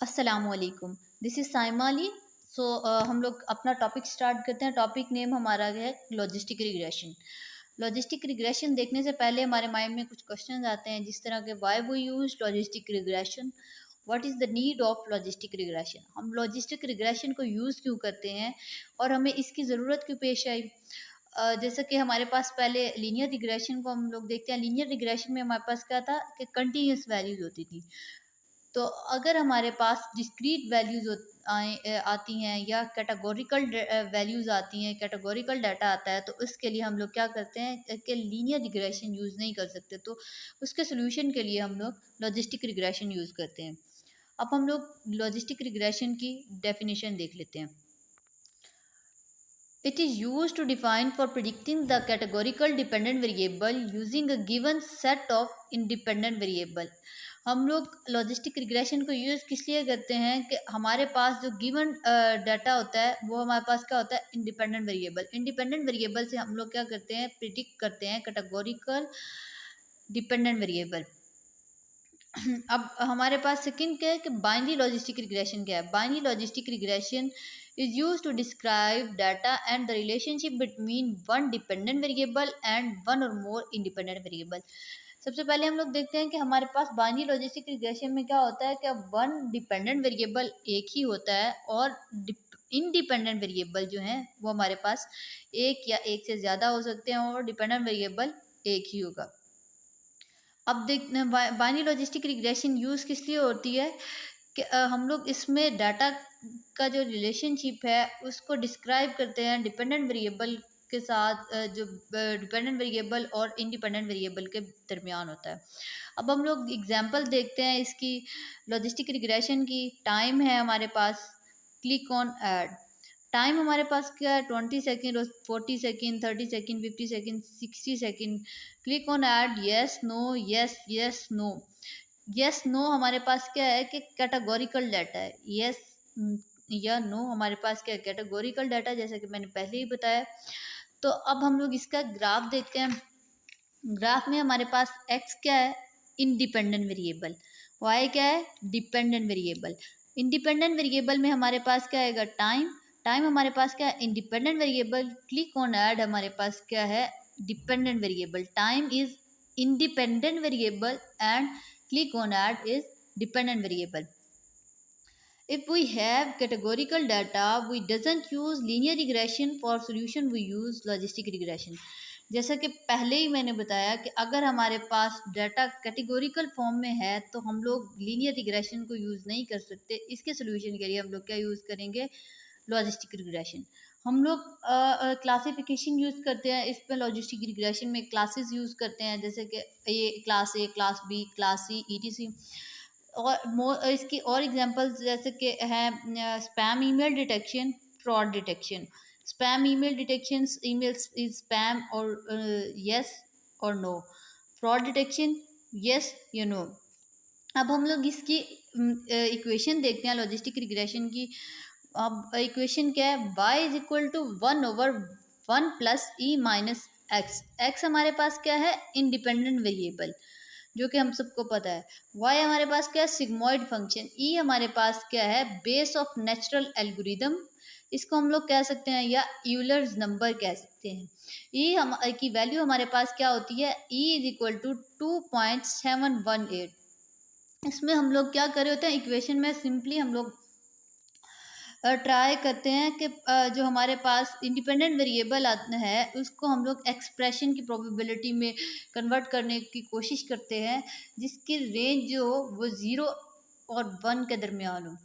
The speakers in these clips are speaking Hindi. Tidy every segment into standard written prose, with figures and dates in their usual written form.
अस्सलामुअलैकुम। This is Saima Ali. हम लोग अपना टॉपिक स्टार्ट करते हैं। टॉपिक नेम हमारा है लॉजिस्टिक रिग्रेशन। लॉजिस्टिक रिग्रेशन देखने से पहले हमारे माइंड में कुछ क्वेश्चन आते हैं, जिस तरह के why we use logistic regression, what is the need of logistic regression. हम लॉजिस्टिक रिग्रेशन को यूज़ क्यों करते हैं और हमें इसकी ज़रूरत क्यों पेश आई। जैसे कि हमारे पास पहले लीनियर रिग्रेशन को हम लोग देखते हैं। लीनियर रिग्रेशन में हमारे पास क्या था कि कंटिन्यूस वैल्यूज होती थी। तो अगर हमारे पास डिस्क्रीट वैल्यूज आती हैं या कैटेगोरिकल वैल्यूज आती हैं, कैटेगोरिकल डाटा आता है, तो उसके लिए हम लोग क्या करते हैं कि लीनियर रिग्रेशन यूज़ नहीं कर सकते। तो उसके सोल्यूशन के लिए हम लोग लॉजिस्टिक रिग्रेशन यूज़ करते हैं। अब हम लोग लॉजिस्टिक रिग्रेशन की डेफिनेशन देख लेते हैं। It is used to define for predicting the categorical dependent variable using a given set of independent variable। हम लोग लॉजिस्टिक रिग्रेशन को यूज़ किस लिए करते हैं कि हमारे पास जो गिवन डाटा होता है वो हमारे पास क्या होता है, इंडिपेंडेंट वेरिएबल। इंडिपेंडेंट वेरिएबल से हम लोग क्या करते हैं, प्रिडिक्ट करते हैं कैटेगोरिकल डिपेंडेंट वेरिएबल। अब हमारे पास सेकंड क्या है कि बाइनरी लॉजिस्टिक रिग्रेशन क्या है। Binary logistic regression is used to describe data and the relationship between one dependent variable and one or more independent variable। सबसे पहले हम लोग देखते हैं कि हमारे पास बाइनरी लॉजिस्टिक रिग्रेशन में क्या होता है कि वन डिपेंडेंट वेरिएबल एक ही होता है और इनडिपेंडेंट वेरिएबल जो है वो हमारे पास एक या एक से ज़्यादा हो सकते हैं और डिपेंडेंट वेरिएबल एक ही होगा। अब देखते हैं बाइनरी लॉजिस्टिक रिग्रेशन यूज़ किस लिए होती है कि हम लोग इसमें डाटा का जो रिलेशनशिप है उसको डिस्क्राइब करते हैं डिपेंडेंट वेरिएबल के साथ, जो डिपेंडेंट वेरिएबल और इंडिपेंडेंट वेरिएबल के दरमियान होता है। अब हम लोग एग्जांपल देखते हैं इसकी लॉजिस्टिक रिग्रेशन की। टाइम है हमारे पास, क्लिक ऑन ऐड। टाइम हमारे पास क्या है, 20 second, 40 second, 30 second, 50 second, 60 second. Click on ad, yes no, yes yes no. Yes no हमारे पास क्या है कि कैटेगोरिकल डाटा है। यस या नो हमारे पास क्या है, कैटेगोरिकल डाटा, जैसा कि मैंने पहले ही बताया। तो अब हम लोग इसका ग्राफ देखते हैं। ग्राफ में हमारे पास एक्स क्या है, इंडिपेंडेंट वेरिएबल। वाई क्या है, डिपेंडेंट वेरिएबल। इंडिपेंडेंट वेरिएबल में हमारे पास क्या आएगा, टाइम। टाइम हमारे पास क्या है, independent variable. Click on add हमारे पास क्या है, dependent variable. Time is independent variable and click on add is dependent variable। If we have categorical data, we doesn't use linear regression for solution, we use logistic regression। जैसा कि पहले ही मैंने बताया कि अगर हमारे पास डाटा कैटेगोरिकल फॉर्म में है तो हम लोग लीनियर रिग्रेशन को यूज़ नहीं कर सकते। इसके सोल्यूशन के लिए हम लोग क्या यूज़ करेंगे, लॉजिस्टिक रिग्रेशन। हम लोग क्लासिफिकेशन यूज़ करते हैं इसमें। लॉजिस्टिक रिग्रेशन में क्लासेस यूज़ करते हैं, जैसे कि class A, class B, class C, etc. और इसकी और एग्जांपल्स जैसे कि हैं spam email detection, fraud detection. Spam email detection, emails is spam और यस और नो। फ्रॉड डिटेक्शन, यस या नो। अब हम लोग इसकी इक्वेशन देखते हैं लॉजिस्टिक रिग्रेशन की। अब इक्वेशन क्या है, y is equal to 1/1 plus e minus x. X हमारे पास क्या है, इंडिपेंडेंट वेरिएबल, जो कि हम सबको पता है। y हमारे पास क्या है, सिग्मॉइड फंक्शन। ई हमारे पास क्या है, बेस ऑफ नेचुरल एल्गोरिदम, इसको हम लोग कह सकते हैं, या यूलर्स नंबर कह सकते हैं। ई हम की वैल्यू हमारे पास क्या होती है, ई इज इक्वल टू 2.718। इसमें हम लोग क्या कर रहे होते हैं, इक्वेशन में सिंपली हम लोग ट्राई करते हैं कि जो हमारे पास इंडिपेंडेंट वेरिएबल है उसको हम लोग एक्सप्रेशन की प्रोबेबिलिटी में कन्वर्ट करने की कोशिश करते हैं, जिसकी रेंज जो हो वो 0 और 1 के दरमियान हो।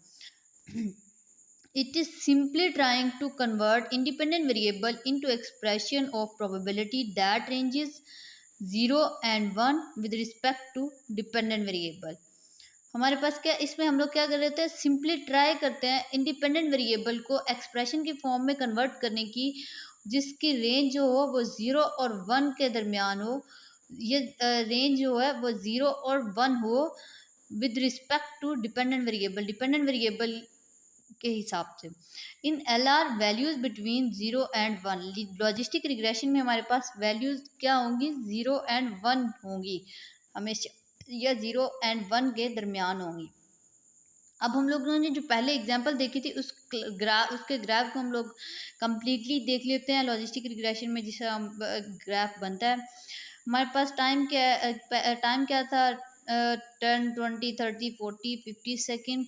It is simply trying to convert independent variable into expression of probability that ranges 0 and 1 with respect to dependent variable। हमारे पास क्या, इसमें हम लोग क्या कर रहे थे, सिंपली ट्राई करते हैं इंडिपेंडेंट वेरिएबल को एक्सप्रेशन की फॉर्म में कन्वर्ट करने की, जिसकी रेंज जो हो वो 0 और 1 के दरमियान हो। ये रेंज जो है वो 0 और 1 हो with respect to dependent variable, dependent variable के हिसाब से। In L R values between 0 and 1। Logistic regression में हमारे पास वैल्यूज क्या होंगी, 0 एंड 1 होंगी हमेशा, या 0 एंड 1 के दरमियान होंगी। अब हम लोगों ने जो पहले एग्जांपल देखी थी उसके ग्राफ को हम लोग कम्प्लीटली देख लेते हैं लॉजिस्टिक रिग्रेशन में, जिसका ग्राफ बनता है। हमारे पास टाइम क्या था, 10, 20, 30, 40, 50 सेकेंड।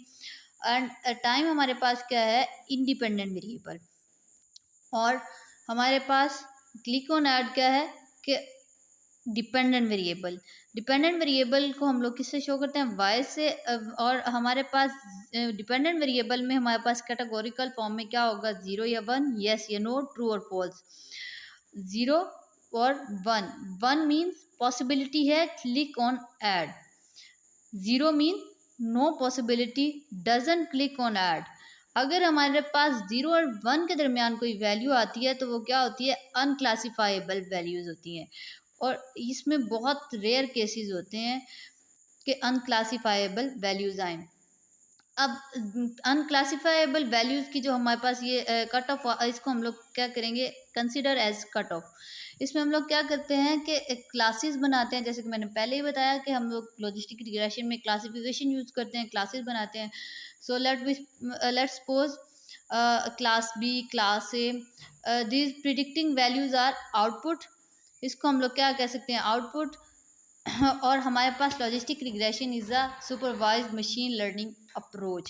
एंड टाइम हमारे पास क्या है, इंडिपेंडेंट वेरिएबल। और हमारे पास क्लिक ऑन ऐड क्या है कि डिपेंडेंट वेरिएबल। डिपेंडेंट वेरिएबल को हम लोग किससे शो करते हैं, वाई से। और हमारे पास डिपेंडेंट वेरिएबल में हमारे पास कैटेगोरिकल फॉर्म में क्या होगा, 0 या 1, येस या नो, ट्रू और फॉल्स। 0 और 1, 1 मीन्स पॉसिबिलिटी है, click on ad. 0 mean no possibility, doesn't click on ad. अगर हमारे पास 0 और 1 के दरमियान कोई वैल्यू आती है तो वो क्या होती है, अनक्लासिफाइबल वैल्यूज़ होती हैं। और इसमें बहुत रेयर केसेस होते हैं कि अनक्लासिफाइबल वैल्यूज़ आएँ। अब अनक्लासिफाइबल वैल्यूज़ की जो हमारे पास ये कट ऑफ, इसको हम लोग क्या करेंगे, कंसिडर एज कट ऑफ। इसमें हम लोग क्या करते हैं कि क्लासेस बनाते हैं, जैसे कि मैंने पहले ही बताया कि हम लोग लॉजिस्टिक रिग्रेशन में क्लासिफिकेशन यूज़ करते हैं, क्लासेस बनाते हैं। So let's suppose class B, class A, these predicting values are output. इसको हम लोग क्या कह सकते हैं, आउटपुट। और हमारे पास logistic regression is a supervised machine learning approach.